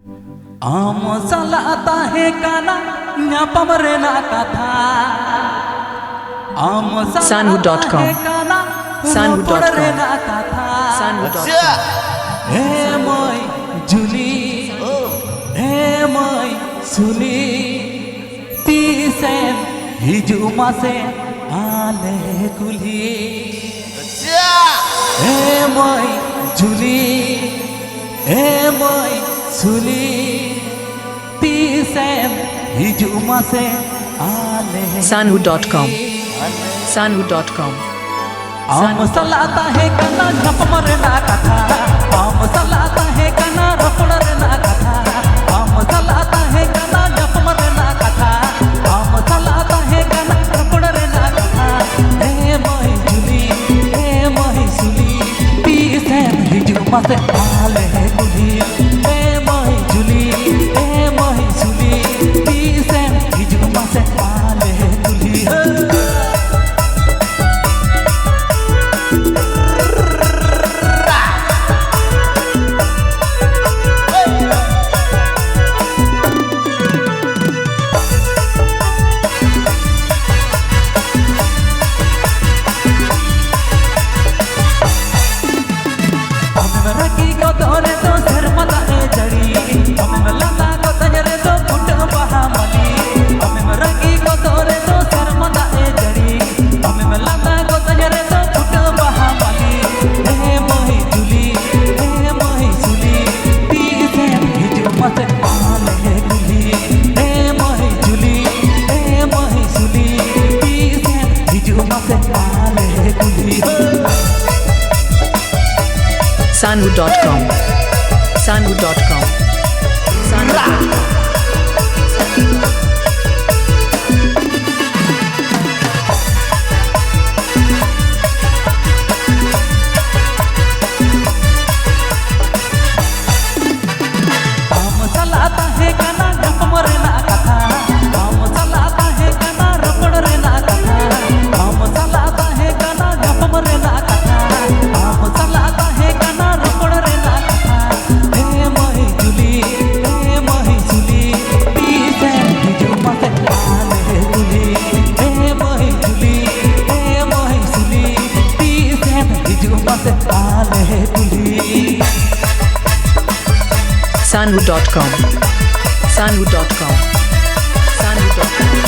आम सलाता है काना न्यापम रेना कथा आम Sanwood.com है काना Sanwood.com रेना कथा Sanwood.com हे मैं जुली हे मैं सुली तीसेन हिजुमा से आले कुली हे मैं जुली हे मैं सुली तीसेन हिजुमा से आले Sanwood.com Sanwood.com आम सलाता है कना झपम रेना कथा आम सलाता है कना रपड़ रेना कथा आम सलाता है कना झपम रेना कथा आम सलाता है कना रपड़ रेना कथा हे मोहि जुली हे मोहि सुली पीसेन हिजुमा से आले कुली हे मोहि जुली हे मोहि सुली पीसेन हिजुमा से आले कुली Sanwood.com Sanwood.com Sanwood.com Sanwood.com Sanwood.com Sanwood.com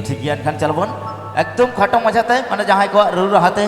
ठीक है खान चलबन एकदम खटो मजाते माने जहां को रूर हाते